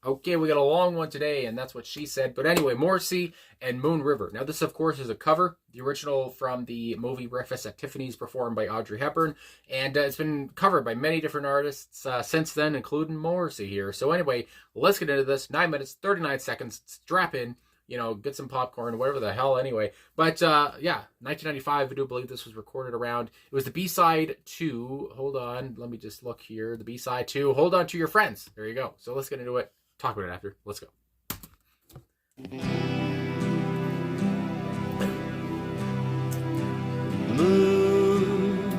Okay, we got a long one today, and that's what she said. But anyway, Morrissey and Moon River. Now, this, of course, is a cover. The original from the movie Breakfast at Tiffany's, performed by Audrey Hepburn. And it's been covered by many different artists since then, including Morrissey here. So anyway, let's get into this. 9 minutes, 39 seconds. Strap in. Get some popcorn, whatever the hell, anyway. But, yeah, 1995, I do believe this was recorded around. It was the B-side to, hold on, let me just look here. The B-side to Hold On to Your Friends. There you go. So let's get into it. Talk about it after. Let's go. Moon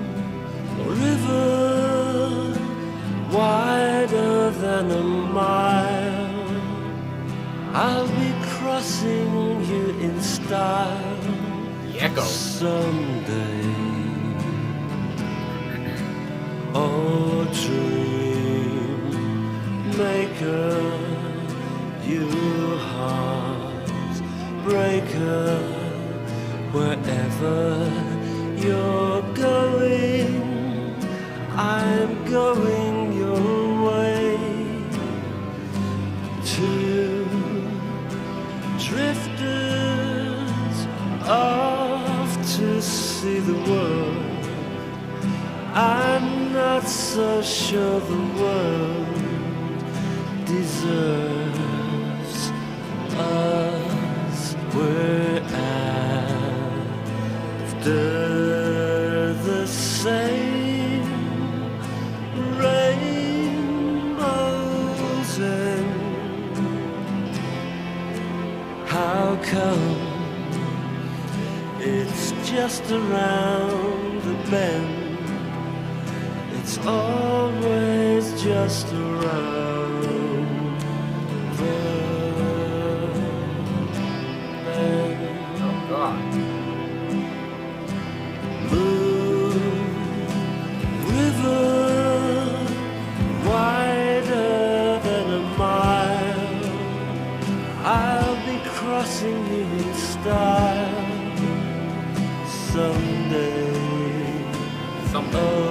river, wider than a mile, I'll be crossing you in style. The echo. Someday. Oh, dream maker, you heartbreaker, wherever you're going, I'm going your way. Two drifters off to see the world. I'm not so sure the world deserves us. We're after the same rainbows, and how come it's just around the bend? It's always just around the bend. Oh, God. Moon river, wider than a mile, I'll be crossing you in style someday. Someday. Oh,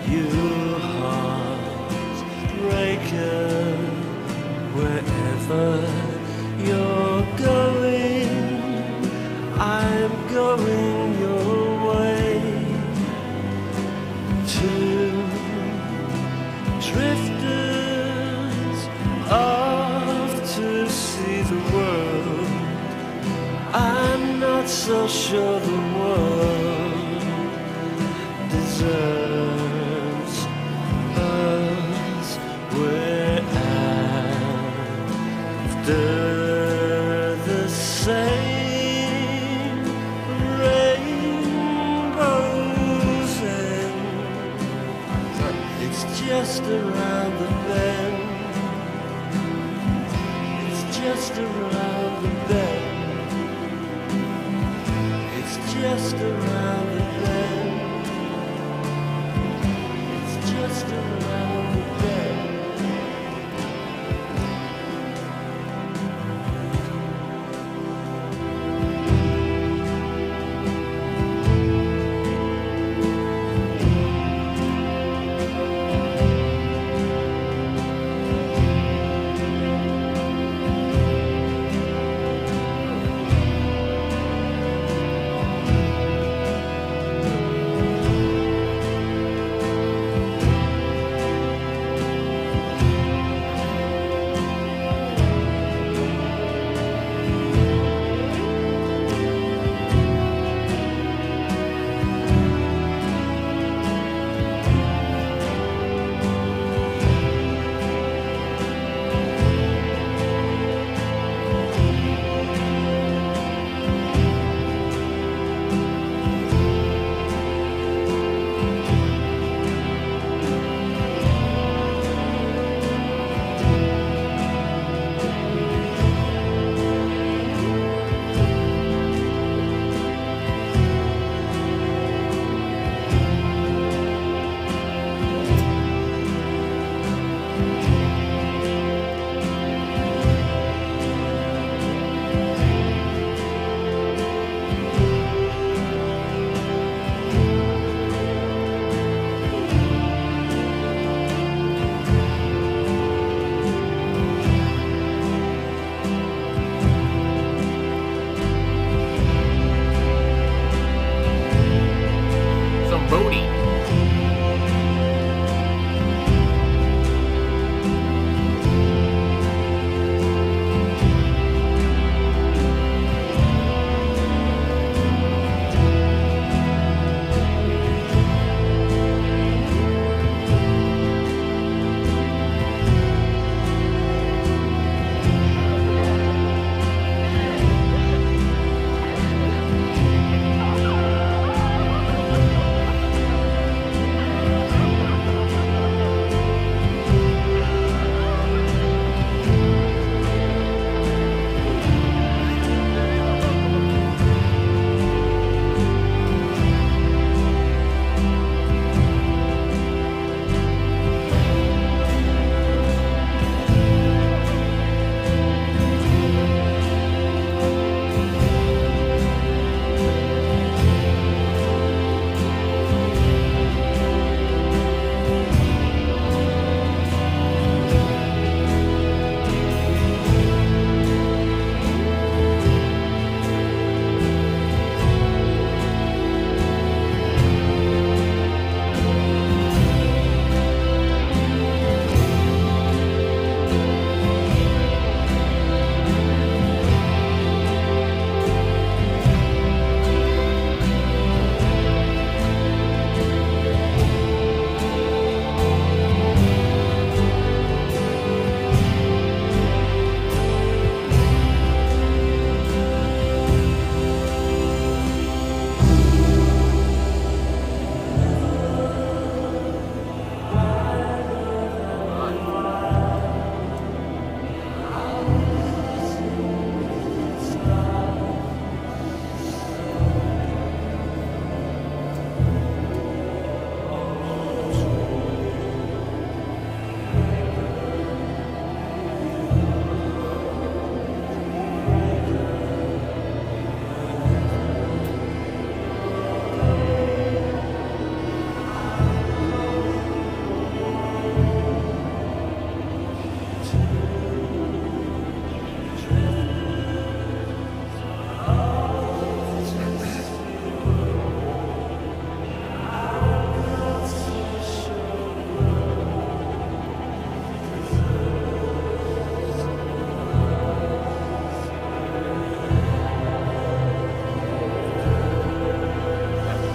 you heartbreaker, wherever you're going, I'm going your way. Two drifters off to see the world. I'm not so sure the world deserves us. We're after the same rainbows, and it's just around the bend. It's just around the bend. It's just around the bend. Just around the bend. Moody.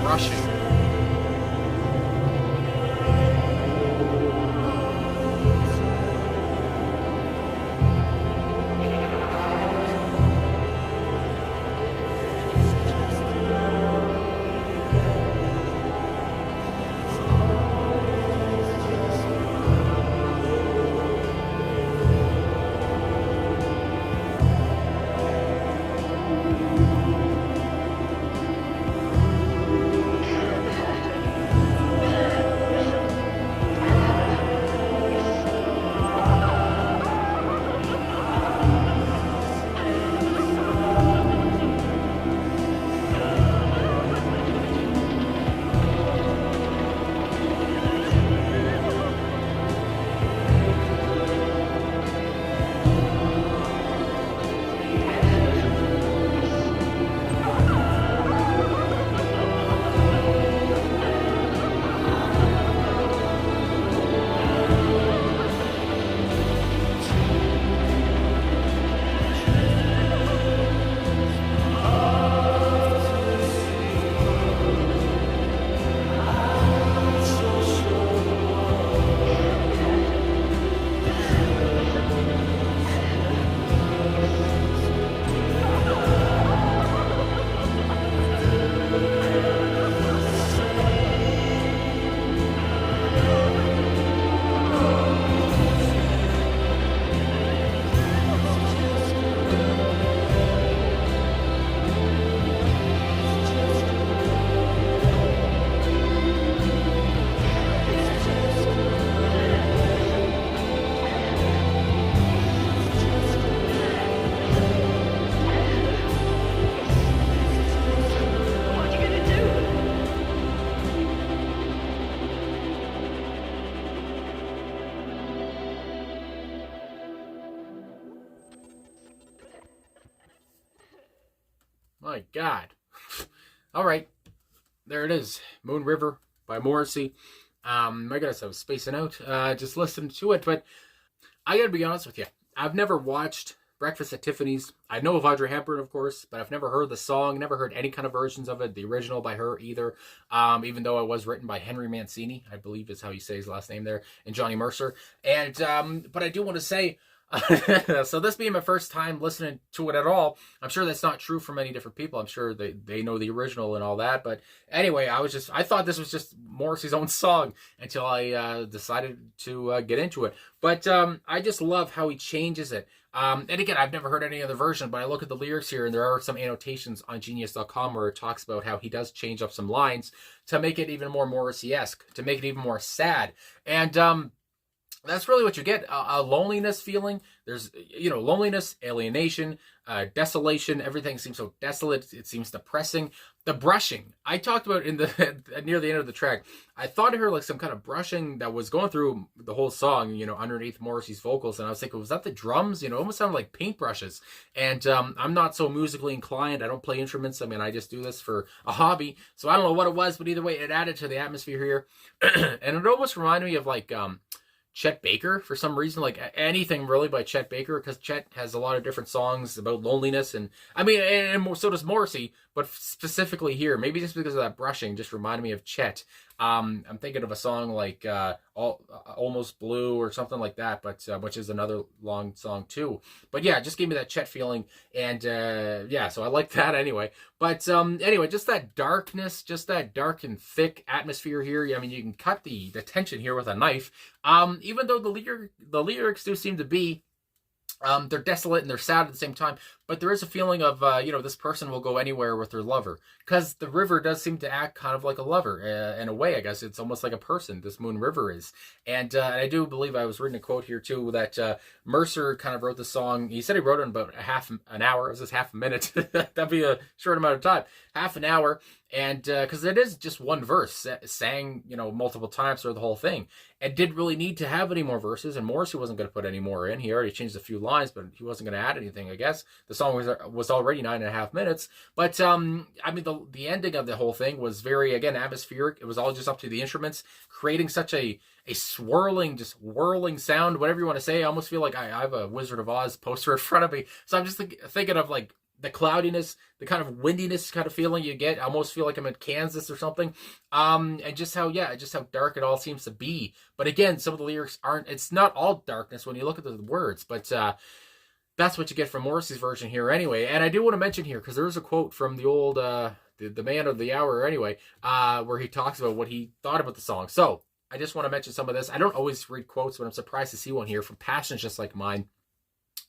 Rushing. My God. All right. There it is. Moon River by Morrissey. My goodness, I was spacing out just listening to it, but I gotta be honest with you. I've never watched Breakfast at Tiffany's. I know of Audrey Hepburn, of course, but I've never heard the song, never heard any kind of versions of it, the original by her either, even though it was written by Henry Mancini, I believe is how you say his last name there, and Johnny Mercer. And but I do want to say, so this being my first time listening to it at all, I'm sure that's not true for many different people. I'm sure they know the original and all that. But anyway, I thought this was just Morrissey's own song until I decided to get into it. But I just love how he changes it. And again, I've never heard any other version, but I look at the lyrics here and there are some annotations on Genius.com where it talks about how he does change up some lines to make it even more Morrissey-esque, to make it even more sad. And that's really what you get, a loneliness feeling. There's, loneliness, alienation, desolation. Everything seems so desolate. It seems depressing. The brushing. I talked about in the near the end of the track. I thought I heard like some kind of brushing that was going through the whole song, underneath Morrissey's vocals. And I was thinking, was that the drums? It almost sounded like paintbrushes. And I'm not so musically inclined. I don't play instruments. I mean, I just do this for a hobby. So I don't know what it was, but either way, it added to the atmosphere here. And it almost reminded me of like Chet Baker for some reason, like anything really by Chet Baker, because Chet has a lot of different songs about loneliness, and I mean, and so does Morrissey, but specifically here, maybe just because of that brushing, just reminded me of Chet. I'm thinking of a song like Almost Blue or something like that, but which is another long song too. But yeah, just gave me that Chet feeling, and yeah, so I like that anyway. But anyway, just that darkness, just that dark and thick atmosphere here. I mean, you can cut the tension here with a knife. Even though the lyrics do seem to be they're desolate and they're sad at the same time, but there is a feeling of this person will go anywhere with their lover, because the river does seem to act kind of like a lover in a way. I guess it's almost like a person, this Moon River is. And I do believe I was reading a quote here too that Mercer kind of wrote the song. He said he wrote it in about half an hour. It was just half a minute. That'd be a short amount of time, half an hour. And because it is just one verse sang multiple times through the whole thing, and didn't really need to have any more verses, and Morrissey wasn't going to put any more in. He already changed a few lines, but he wasn't going to add anything. I guess the song was already 9.5 minutes. But I mean, the ending of the whole thing was very, again, atmospheric. It was all just up to the instruments, creating such a swirling, just whirling sound, whatever you want to say. I almost feel like I have a Wizard of Oz poster in front of me, so I'm just thinking of like the cloudiness, the kind of windiness kind of feeling you get. I almost feel like I'm in Kansas or something. And just how dark it all seems to be. But again, some of the lyrics it's not all darkness when you look at the words, but that's what you get from Morrissey's version here anyway. And I do want to mention here, because there's a quote from the old, the man of the hour anyway, where he talks about what he thought about the song. So I just want to mention some of this. I don't always read quotes, but I'm surprised to see one here from Passions Just Like Mine.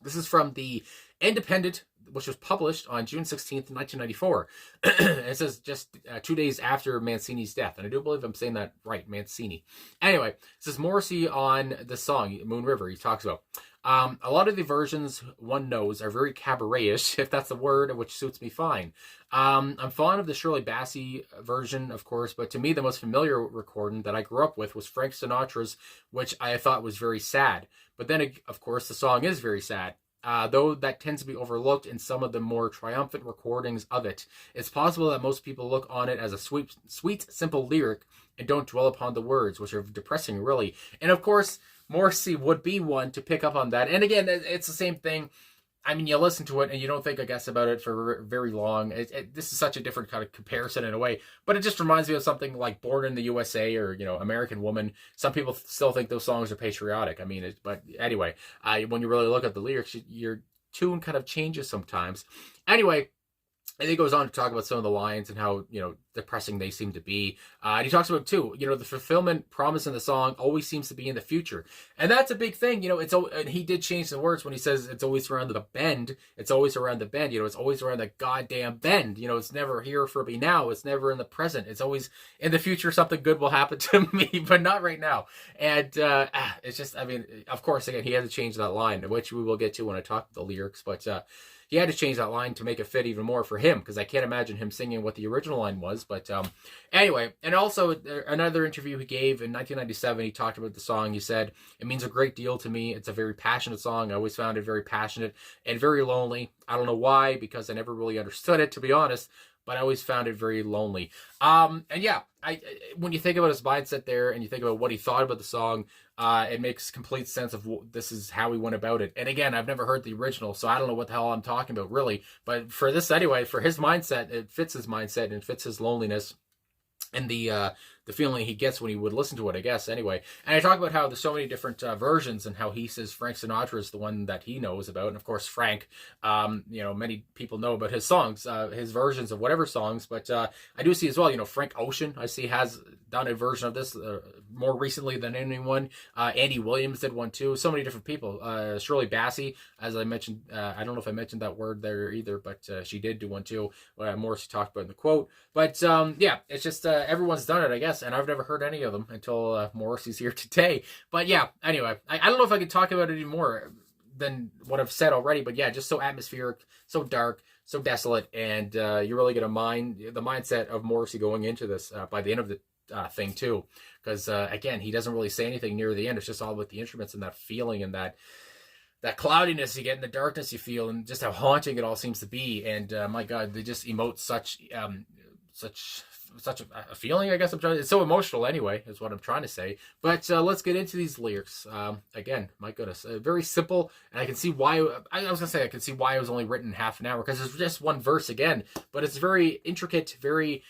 This is from the Independent, which was published on June 16th, 1994. It says just 2 days after Mancini's death. And I do believe I'm saying that right, Mancini. Anyway, it says Morrissey on the song, Moon River, he talks about. A lot of the versions one knows are very cabaret-ish, if that's the word, which suits me fine. I'm fond of the Shirley Bassey version, of course, but to me the most familiar recording that I grew up with was Frank Sinatra's, which I thought was very sad. But then, of course, the song is very sad. Though that tends to be overlooked in some of the more triumphant recordings of it. It's possible that most people look on it as a sweet, simple lyric and don't dwell upon the words, which are depressing, really. And of course, Morrissey would be one to pick up on that. And again, it's the same thing. I mean, you listen to it and you don't think, I guess, about it for very long. This is such a different kind of comparison in a way, but it just reminds me of something like Born in the USA or, American Woman. Some people still think those songs are patriotic. I mean, but anyway, when you really look at the lyrics, your tune kind of changes sometimes. Anyway, and he goes on to talk about some of the lines and how, depressing they seem to be. And he talks about, too, the fulfillment promised in the song always seems to be in the future. And that's a big thing. And he did change the words when he says it's always around the bend. It's always around the bend. It's always around the goddamn bend. It's never here for me now. It's never in the present. It's always in the future. Something good will happen to me, but not right now. And it's just, I mean, of course, again, he had to change that line, which we will get to when I talk the lyrics. But he had to change that line to make it fit even more for him, because I can't imagine him singing what the original line was. But anyway, and also another interview he gave in 1997, he talked about the song. He said, "It means a great deal to me. It's a very passionate song. I always found it very passionate and very lonely. I don't know why, because I never really understood it, to be honest. but I always found it very lonely. And yeah, when you think about his mindset there and you think about what he thought about the song, it makes complete sense of this is how he went about it. And again, I've never heard the original, so I don't know what the hell I'm talking about really. But for this anyway, for his mindset, it fits his mindset and it fits his loneliness and the feeling he gets when he would listen to it, I guess, anyway. And I talk about how there's so many different versions and how he says Frank Sinatra is the one that he knows about. And of course, Frank, many people know about his songs, his versions of whatever songs. But I do see as well, Frank Ocean, I see has done a version of this more recently than anyone. Andy Williams did one too. So many different people. Shirley Bassey, as I mentioned, I don't know if I mentioned that word there either, but she did do one too. Morrissey talked about in the quote. But yeah, it's just everyone's done it, I guess. And I've never heard any of them until Morrissey's here today. But yeah, anyway, I don't know if I could talk about it anymore than what I've said already. But yeah, just so atmospheric, so dark, so desolate. And you really get the mindset of Morrissey going into this by the end of the thing too. Because again, he doesn't really say anything near the end. It's just all about the instruments and that feeling and that cloudiness you get and the darkness you feel and just how haunting it all seems to be. And my God, they just emote such a feeling, I guess. It's so emotional anyway, is what I'm trying to say. But let's get into these lyrics. Again, my goodness, very simple. And I can see why, I was going to say, I can see why it was only written in half an hour, because it's just one verse again. But it's very intricate, very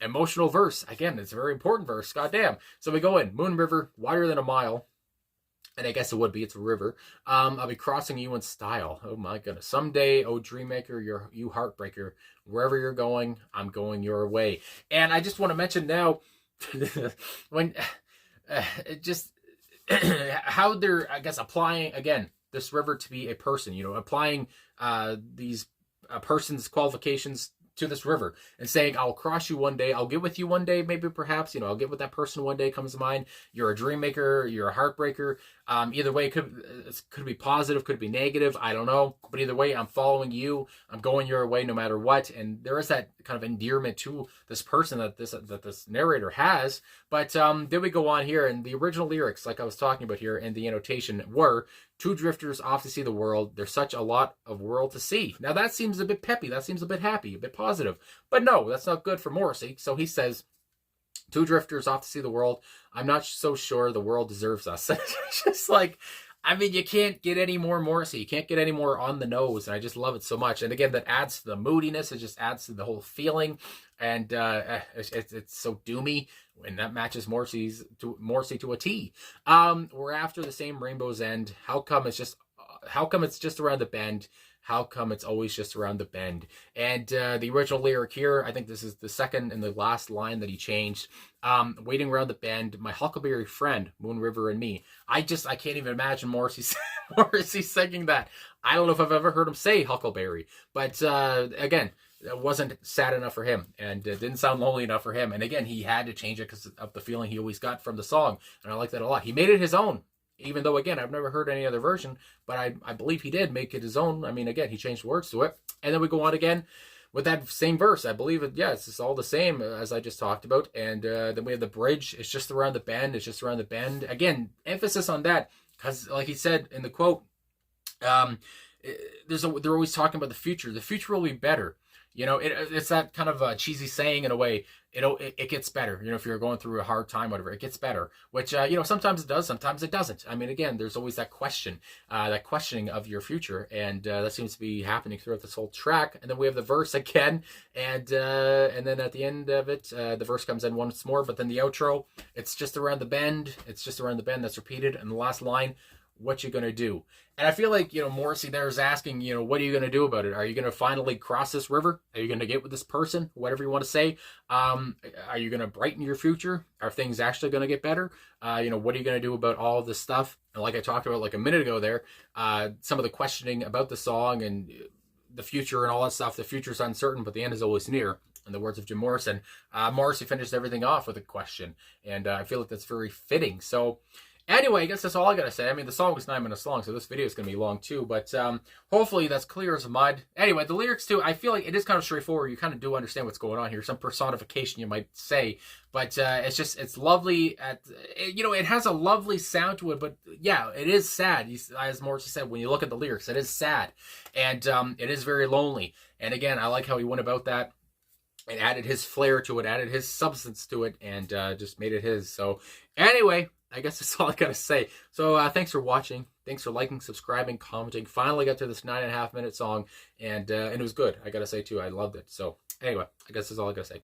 emotional verse. Again, it's a very important verse. Goddamn. So we go in. Moon River, wider than a mile. And I guess it would be. It's a river. I'll be crossing you in style. Oh my goodness. Someday, oh dreammaker, you heartbreaker. Wherever you're going, I'm going your way. And I just want to mention now, when just how they're, I guess, applying again this river to be a person. Applying these person's qualifications to this river and saying, I'll cross you one day, I'll get with you one day, maybe perhaps, I'll get with that person one day, comes to mind. You're a dream maker, you're a heartbreaker. Either way, it could be positive, could be negative, I don't know. But either way, I'm following you, I'm going your way no matter what. And there is that kind of endearment to this person that this narrator has. But then we go on here, and the original lyrics, like I was talking about here, and the annotation were, two drifters off to see the world. There's such a lot of world to see. Now that seems a bit peppy. That seems a bit happy, a bit positive. But no, that's not good for Morrissey. So he says, two drifters off to see the world. I'm not so sure the world deserves us. It's just like, I mean, you can't get any more Morrissey. You can't get any more on the nose. And I just love it so much. And again, that adds to the moodiness. It just adds to the whole feeling. And it's so doomy. And that matches Morrissey to a T. We're after the same rainbow's end. How come it's just around the bend? How come it's always just around the bend? And the original lyric here, I think this is the second and the last line that he changed. Waiting around the bend, my huckleberry friend, Moon River and me. I can't even imagine Morrissey singing that. I don't know if I've ever heard him say huckleberry. But again, it wasn't sad enough for him, and it didn't sound lonely enough for him. And again, he had to change it because of the feeling he always got from the song. And I like that a lot. He made it his own. Even though, again, I've never heard any other version, but I believe he did make it his own. I mean, again, he changed words to it. And then we go on again with that same verse. I believe it, yeah, it's just all the same as I just talked about. And then we have the bridge. It's just around the bend. It's just around the bend. Again, emphasis on that, because like he said in the quote, they're always talking about the future. The future will be better. It's that kind of a cheesy saying in a way. It gets better. If you're going through a hard time, whatever, it gets better. Which sometimes it does, sometimes it doesn't. I mean, again, there's always that question, that questioning of your future, and that seems to be happening throughout this whole track. And then we have the verse again, and then at the end of it, the verse comes in once more. But then the outro, it's just around the bend. It's just around the bend. That's repeated, and the last line, what you gonna do? And I feel like, Morrissey there is asking, what are you gonna do about it? Are you gonna finally cross this river? Are you gonna get with this person? Whatever you want to say. Are you gonna brighten your future? Are things actually gonna get better? What are you gonna do about all of this stuff? And like I talked about like a minute ago there, some of the questioning about the song and the future and all that stuff. The future's uncertain, but the end is always near. In the words of Jim Morrison, Morrissey finished everything off with a question, and I feel like that's very fitting. So. Anyway, I guess that's all I gotta say. I mean, the song was 9 minutes long, so this video is gonna be long too, but hopefully that's clear as mud. Anyway, the lyrics too, I feel like it is kind of straightforward. You kind of do understand what's going on here. Some personification, you might say, but it's lovely. It has a lovely sound to it, but yeah, it is sad. As Morrissey said, when you look at the lyrics, it is sad, and it is very lonely. And again, I like how he went about that. and added his flair to it, added his substance to it, and just made it his. So anyway, I guess that's all I gotta say. So thanks for watching. Thanks for liking, subscribing, commenting. Finally got to this 9.5 minute song, and it was good. I gotta say too, I loved it. So anyway, I guess that's all I gotta say.